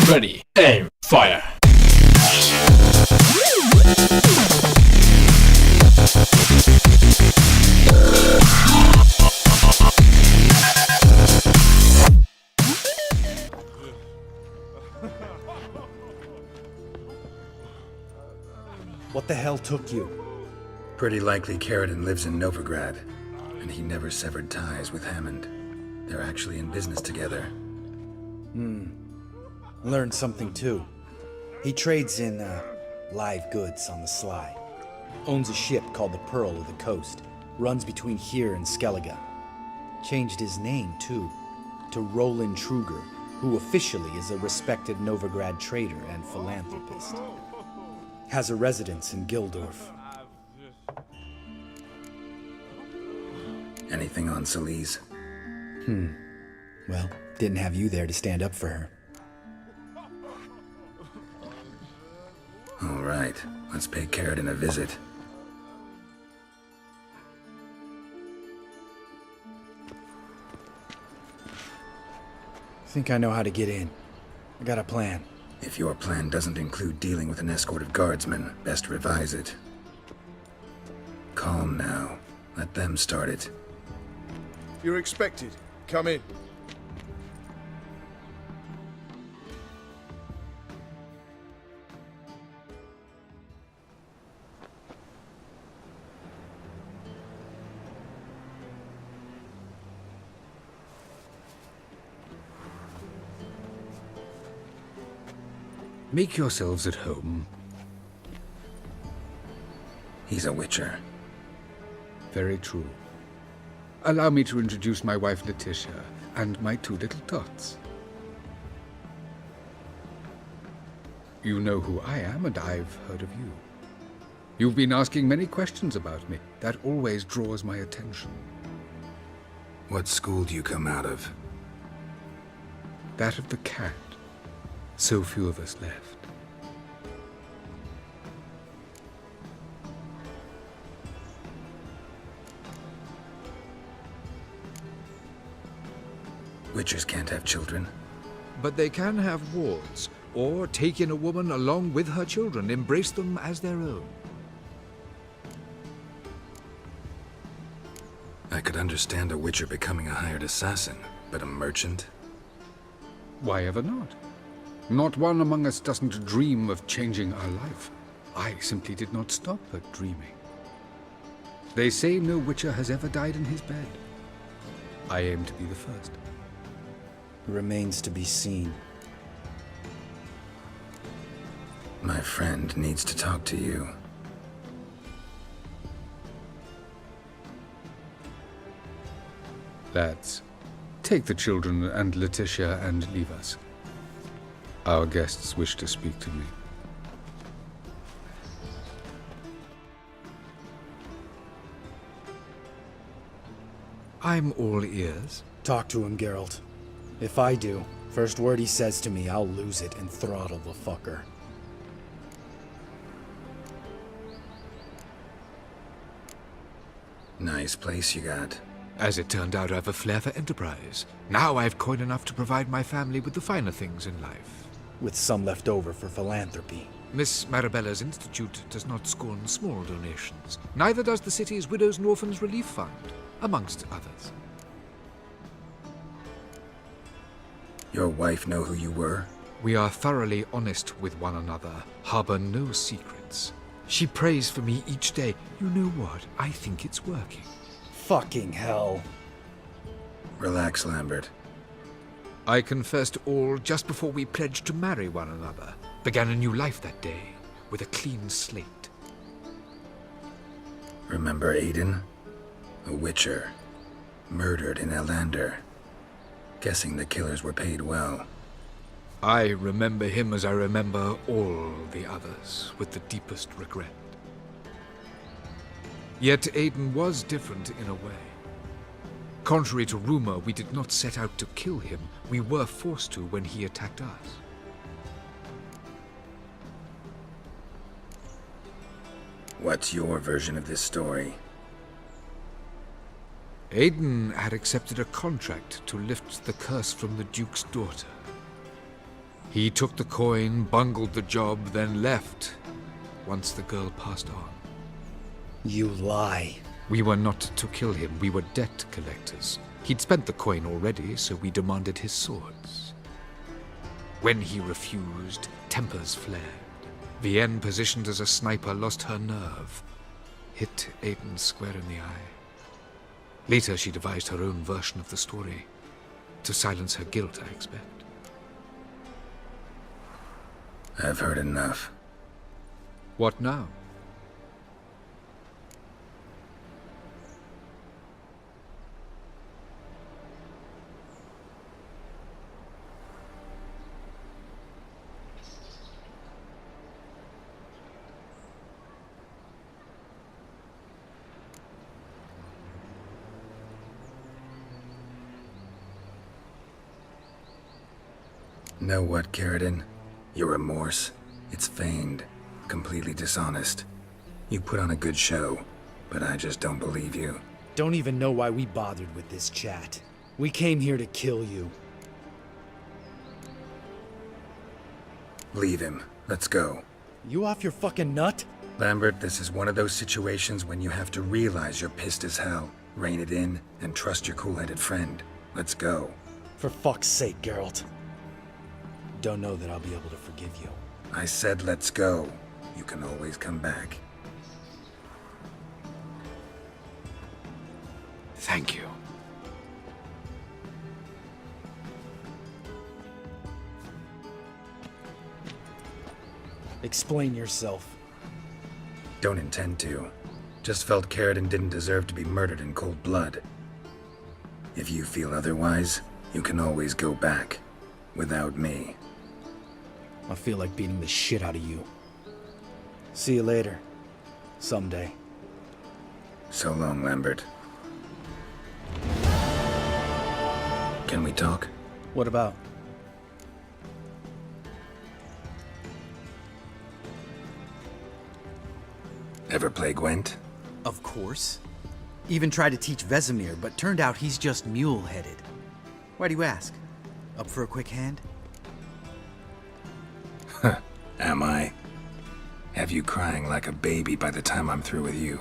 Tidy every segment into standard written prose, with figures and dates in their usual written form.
Ready, aim, fire. What the hell took you? Pretty likely Carradine lives in Novigrad, and he never severed ties with Hammond. They're actually in business together. Learned something too. He trades in, live goods on the sly. Owns a ship called the Pearl of the Coast. Runs between here and Skellige. Changed his name too, to Roland Truger, who officially is a respected Novigrad trader and philanthropist. Has a residence in Gildorf. Anything on Celise? Well, didn't have you there to stand up for her. All right, let's pay Carradine a visit. Think I know how to get in. I got a plan. If your plan doesn't include dealing with an escort of guardsmen, best revise it. Calm now. Let them start it. You're expected. Come in. Make yourselves at home. He's a witcher. Very true. Allow me to introduce my wife Letitia and my two little tots. You know who I am, and I've heard of you. You've been asking many questions about me. That always draws my attention. What school do you come out of? That of the cat. So few of us left. Witchers can't have children. But they can have wards, or take in a woman along with her children, embrace them as their own. I could understand a witcher becoming a hired assassin, but a merchant? Why ever not? Not one among us doesn't dream of changing our life. I simply did not stop at dreaming. They say no witcher has ever died in his bed. I aim to be the first. Remains to be seen. My friend needs to talk to you. Lads, take the children and Letitia and leave us. Our guests wish to speak to me. I'm all ears. Talk to him, Geralt. If I do, first word he says to me, I'll lose it and throttle the fucker. Nice place you got. As it turned out, I've a flair for enterprise. Now I've coin enough to provide my family with the finer things in life. With some left over for philanthropy. Miss Marabella's institute does not scorn small donations. Neither does the city's Widows and Orphans Relief Fund, amongst others. Your wife know who you were? We are thoroughly honest with one another, harbor no secrets. She prays for me each day. You know what? I think it's working. Fucking hell. Relax, Lambert. I confessed all just before we pledged to marry one another. Began a new life that day, with a clean slate. Remember Aiden? A witcher. Murdered in Elander. Guessing the killers were paid well. I remember him as I remember all the others, with the deepest regret. Yet Aiden was different in a way. Contrary to rumor, we did not set out to kill him. We were forced to when he attacked us. What's your version of this story? Aiden had accepted a contract to lift the curse from the Duke's daughter. He took the coin, bungled the job, then left once the girl passed on. You lie. We were not to kill him. We were debt collectors. He'd spent the coin already, so we demanded his swords. When he refused, tempers flared. Vienne, positioned as a sniper, lost her nerve. Hit Aiden square in the eye. Later, she devised her own version of the story. To silence her guilt, I expect. I've heard enough. What now? Know what, Carradine? Your remorse? It's feigned, completely dishonest. You put on a good show, but I just don't believe you. Don't even know why we bothered with this chat. We came here to kill you. Leave him. Let's go. You off your fucking nut? Lambert, this is one of those situations when you have to realize you're pissed as hell, rein it in, and trust your cool-headed friend. Let's go. For fuck's sake, Geralt. Don't know that I'll be able to forgive you. I said let's go. You can always come back. Thank you. Explain yourself. Don't intend to. Just felt Carradine didn't deserve to be murdered in cold blood. If you feel otherwise, you can always go back. Without me. I feel like beating the shit out of you. See you later. Someday. So long, Lambert. Can we talk? What about? Ever play Gwent? Of course. Even tried to teach Vesemir, but turned out he's just mule-headed. Why do you ask? Up for a quick hand? Am I? Have you crying like a baby by the time I'm through with you?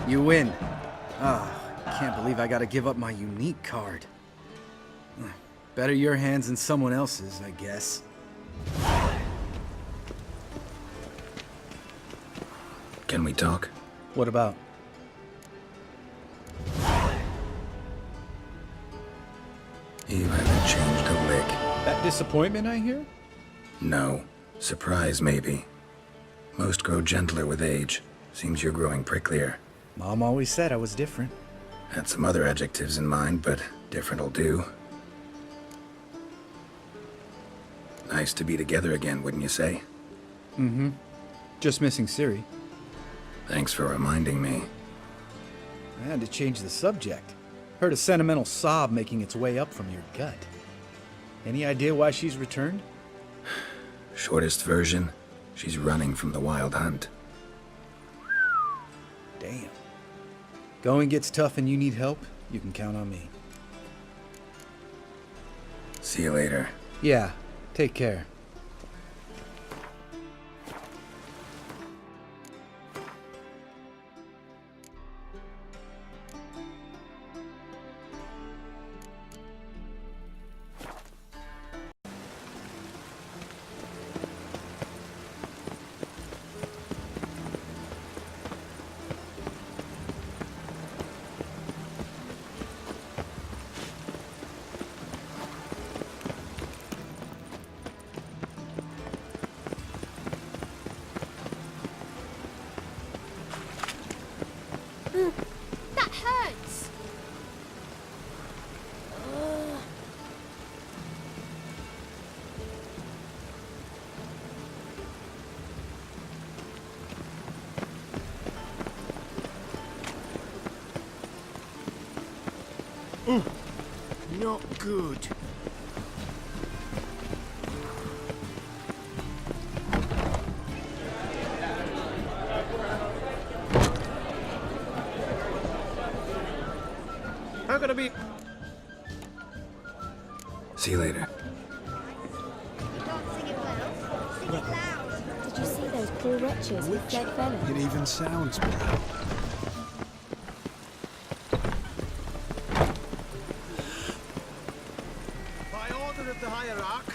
You win. Ah, can't believe I gotta give up my unique card. Better your hands than someone else's, I guess. Can we talk? What about? You haven't changed a lick. That disappointment I hear? No. Surprise, maybe. Most grow gentler with age. Seems you're growing pricklier. Mom always said I was different. Had some other adjectives in mind, but different'll do. Nice to be together again, wouldn't you say? Mm-hmm. Just missing Siri. Thanks for reminding me. I had to change the subject. Heard a sentimental sob making its way up from your gut. Any idea why she's returned? Shortest version, she's running from the wild hunt. Damn. Going gets tough and you need help, you can count on me. See you later. Yeah, take care. That hurts! Not good. How gonna be? See you later. You can't sing it well. Sing it loud. Did you see those poor wretches with dead venom? It even sounds proud. By order of the hierarch,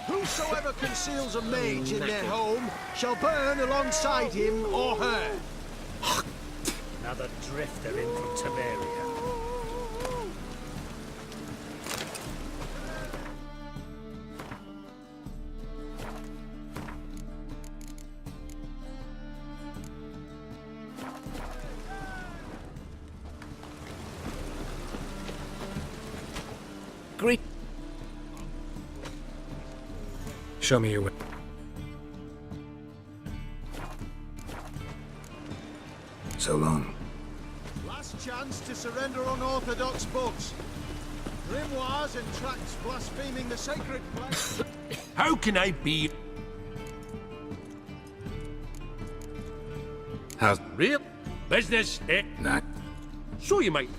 whosoever conceals a mage in their home shall burn alongside him or her. Another drifter in from Temeria. Great. Show me your way. So long. Last chance to surrender unorthodox books. Grimoires and tracts blaspheming the sacred place. How can I be How's... real? Business, eh? Not... So you might.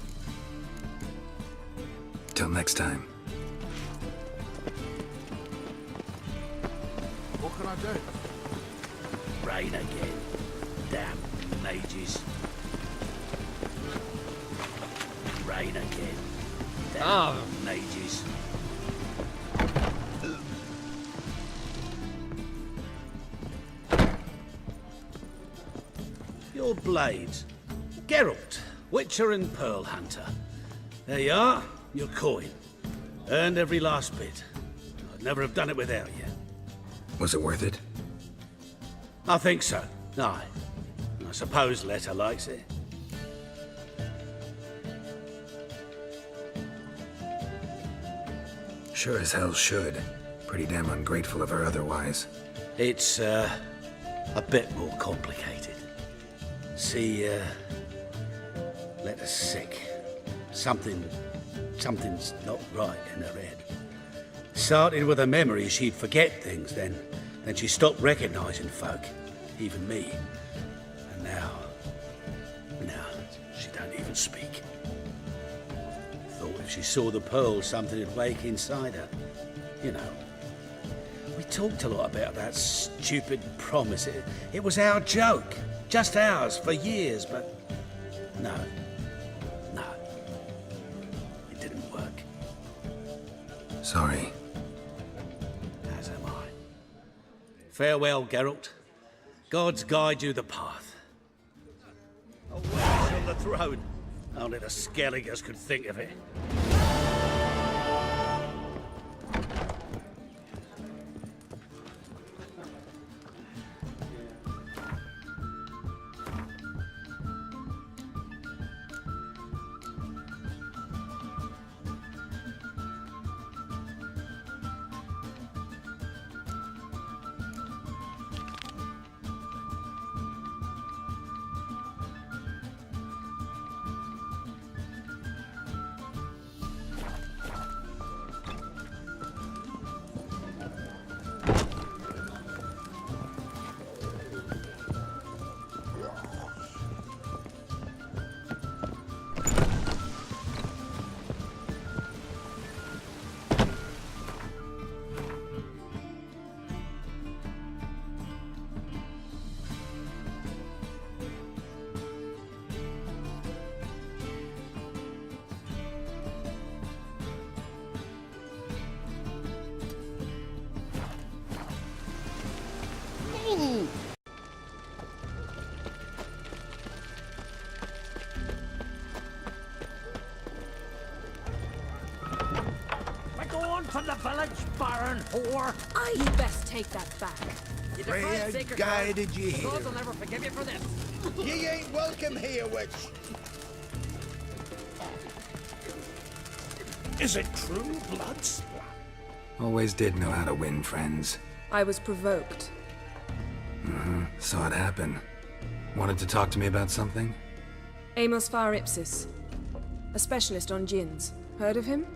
Till next time. What can I do? Rain again. Damn mages. Rain again. Damn mages. Your blades. Geralt, Witcher and Pearl Hunter. There you are, your coin. Earned every last bit. I'd never have done it without you. Was it worth it? I think so. Aye. I suppose Letter likes it. Sure as hell should. Pretty damn ungrateful of her otherwise. It's, a bit more complicated. See, Letter's sick. Something's not right in her head. Started with a memory she'd forget things, then she stopped recognizing folk, even me. And now she don't even speak. Thought if she saw the pearl, something would wake inside her. You know. We talked a lot about that stupid promise. It was our joke. Just ours for years, but No. No. It didn't work. Sorry. As am I. Farewell, Geralt. Gods guide you the path. A wench on the throne. Only the Skelligers could think of it. We're going to the village, Baron whore. You best take that back. You Freya defied sacred guided cow. you here. Gods will never forgive you for this. Ye ain't welcome here, witch. Is it true blood splat? Always did know how to win friends. I was provoked. Saw it happen. Wanted to talk to me about something? Amos Far Ipsis, a specialist on djinns. Heard of him?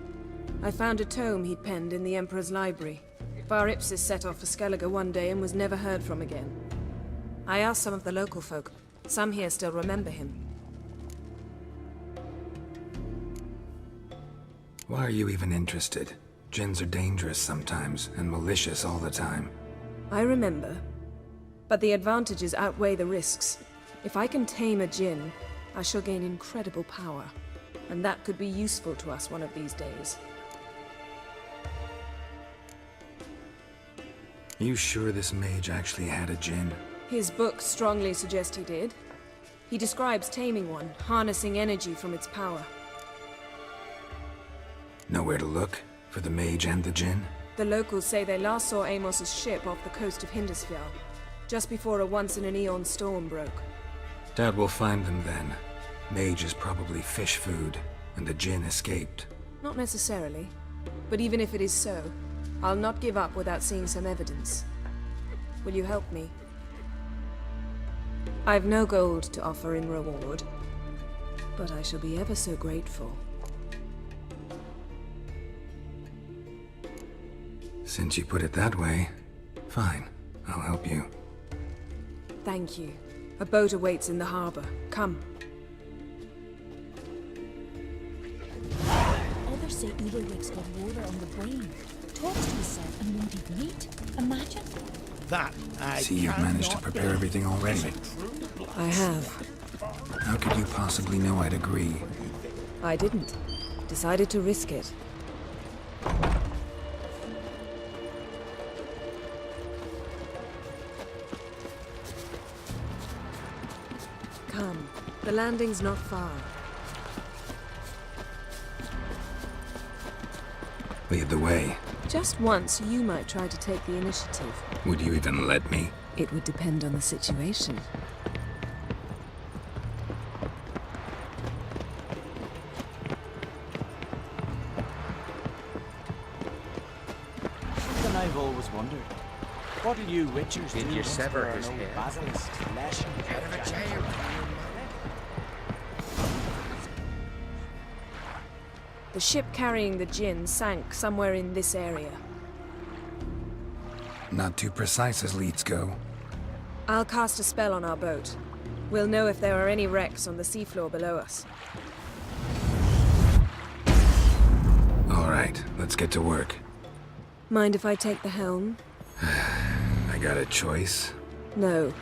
I found a tome he'd penned in the Emperor's library. Far Ipsis set off for Skellige one day and was never heard from again. I asked some of the local folk. Some here still remember him. Why are you even interested? Djinns are dangerous sometimes, and malicious all the time. I remember. But the advantages outweigh the risks. If I can tame a djinn, I shall gain incredible power. And that could be useful to us one of these days. You sure this mage actually had a djinn? His books strongly suggest he did. He describes taming one, harnessing energy from its power. Nowhere to look? For the mage and the djinn? The locals say they last saw Amos's ship off the coast of Hindisfjall, just before a once-in-an-eon storm broke. Doubt we'll find them then. Mage is probably fish food, and the djinn escaped. Not necessarily. But even if it is so, I'll not give up without seeing some evidence. Will you help me? I've no gold to offer in reward, but I shall be ever so grateful. Since you put it that way, fine. I'll help you. Thank you. A boat awaits in the harbor. Come. Others say Uberwick's got water on the brain. Talks to himself and won't eat meat. Imagine. That I See, you've managed to cannot prepare do. everything already. Is it true blood I have. How could you possibly know I'd agree? I didn't. Decided to risk it. Come. The landing's not far. Lead the way. Just once, you might try to take the initiative. Would you even let me? It would depend on the situation. Something I've always wondered. What'll you witchers do? Did you once sever there are his no head? basilisks, flesh, and Out of a jail. The ship carrying the djinn sank somewhere in this area. Not too precise as leads go. I'll cast a spell on our boat. We'll know if there are any wrecks on the seafloor below us. All right, let's get to work. Mind if I take the helm? I got a choice. No.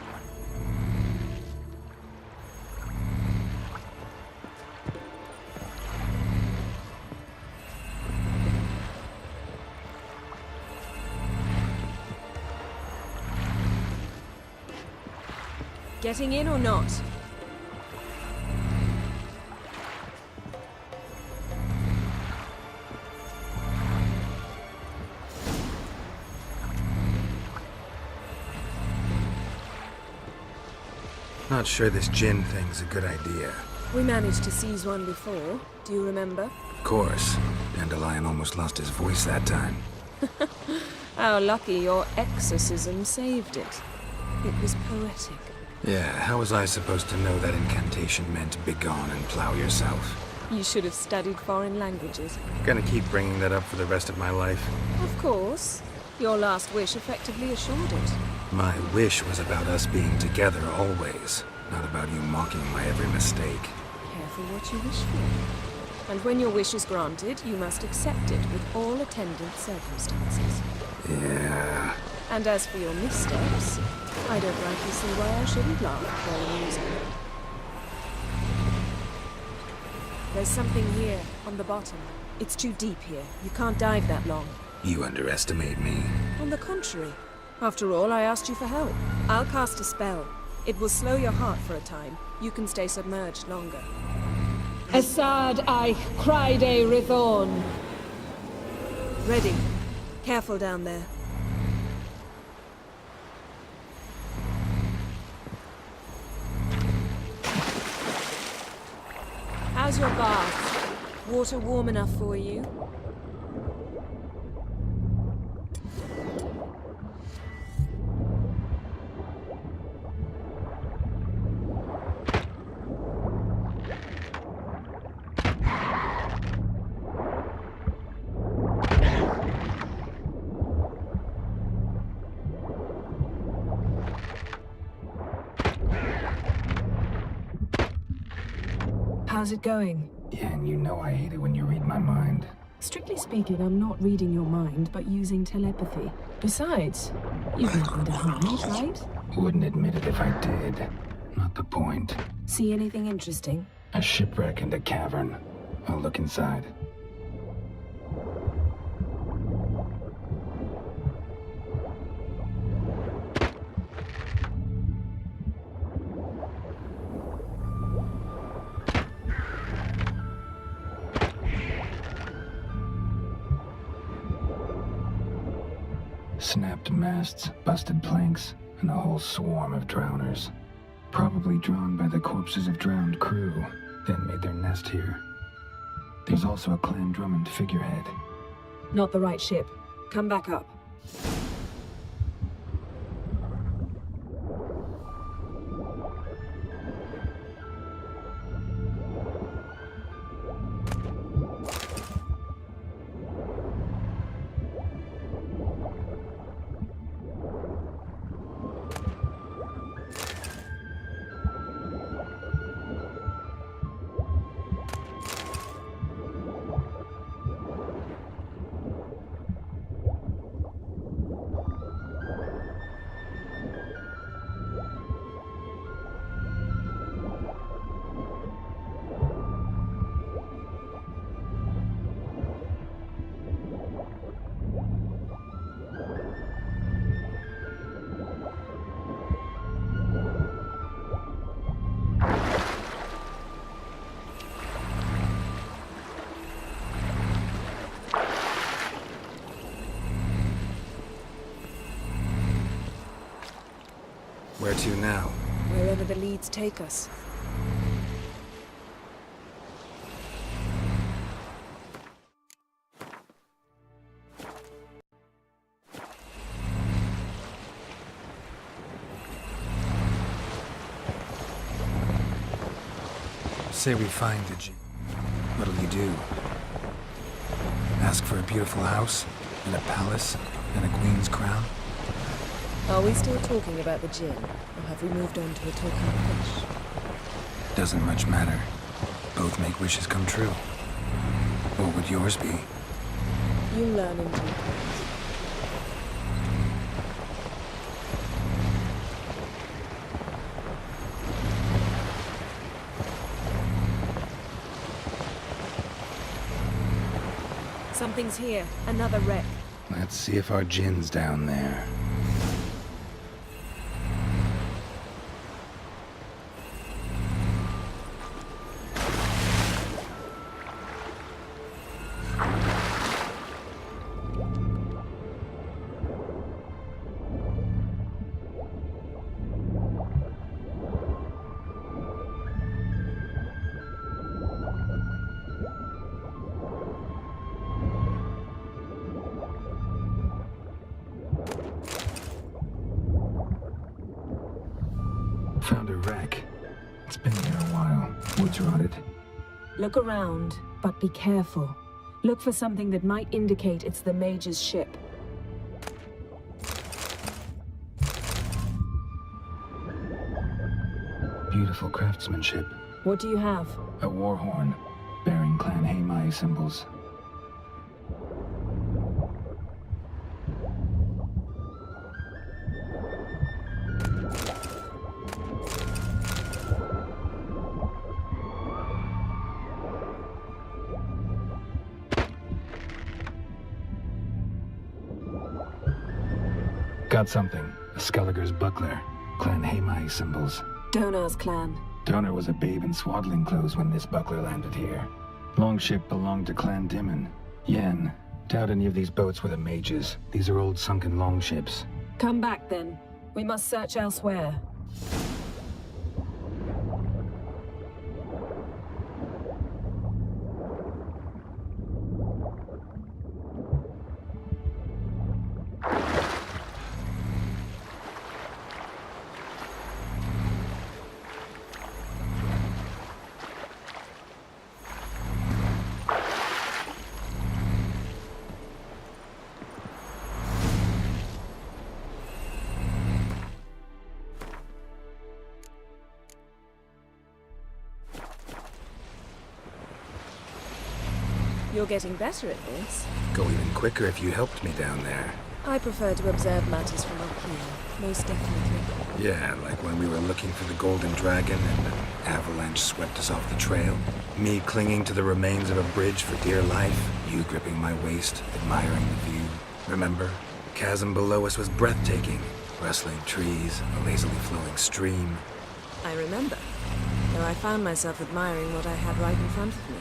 Getting in or not? Not sure this gin thing's a good idea. We managed to seize one before. Do you remember? Of course. Dandelion almost lost his voice that time. How lucky your exorcism saved it. It was poetic. Yeah, how was I supposed to know that incantation meant begone and plow yourself? You should have studied foreign languages. Gonna keep bringing that up for the rest of my life. Of course. Your last wish effectively assured it. My wish was about us being together always, not about you mocking my every mistake. Careful what you wish for. And when your wish is granted, you must accept it with all attendant circumstances. Yeah. And as for your missteps, I don't rightly see why I shouldn't laugh while amusing. There's something here, on the bottom. It's too deep here. You can't dive that long. You underestimate me. On the contrary. After all, I asked you for help. I'll cast a spell. It will slow your heart for a time. You can stay submerged longer. Assad I cried a Rithorn. Ready. Careful down there. How's your bath? Water warm enough for you? How's it going? Yeah, and you know I hate it when you read my mind. Strictly speaking, I'm not reading your mind, but using telepathy. Besides, you've nothing to hide, right? Wouldn't admit it if I did. Not the point. See anything interesting? A shipwreck and a cavern. I'll look inside. Snapped masts, busted planks, and a whole swarm of drowners. Probably drawn by the corpses of drowned crew, then made their nest here. There's also a Clan Drummond figurehead. Not the right ship. Come back up. Where to now? Wherever the leads take us. Say we find the gin. What'll you do? Ask for a beautiful house, and a palace, and a queen's crown? Are we still talking about the gin, or have we moved on to a talking fish? Doesn't much matter. Both make wishes come true. What would yours be? You learn in due course. Something's here. Another wreck. Let's see if our gin's down there. boat's rotted. Look around, but be careful. Look for something that might indicate it's the Mage's ship. Beautiful craftsmanship. What do you have? A war horn, bearing Clan Haimai symbols. Got something. A Skelliger's buckler. Clan Haimai symbols. Donar's clan. Donar was a babe in swaddling clothes when this buckler landed here. Longship belonged to Clan Dimon. Yen. Doubt any of these boats were the mages. These are old sunken longships. Come back then. We must search elsewhere. You're getting better at this. Go even quicker if you helped me down there. I prefer to observe matters from up here, most definitely. Yeah, like when we were looking for the Golden Dragon and an avalanche swept us off the trail. Me clinging to the remains of a bridge for dear life. You gripping my waist, admiring the view. Remember? The chasm below us was breathtaking. Rustling trees, a lazily flowing stream. I remember, though I found myself admiring what I had right in front of me.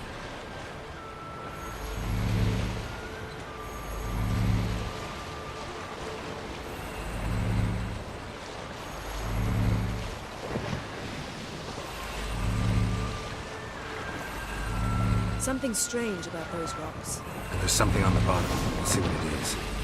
Something strange about those rocks. And there's something on the bottom. We'll see what it is.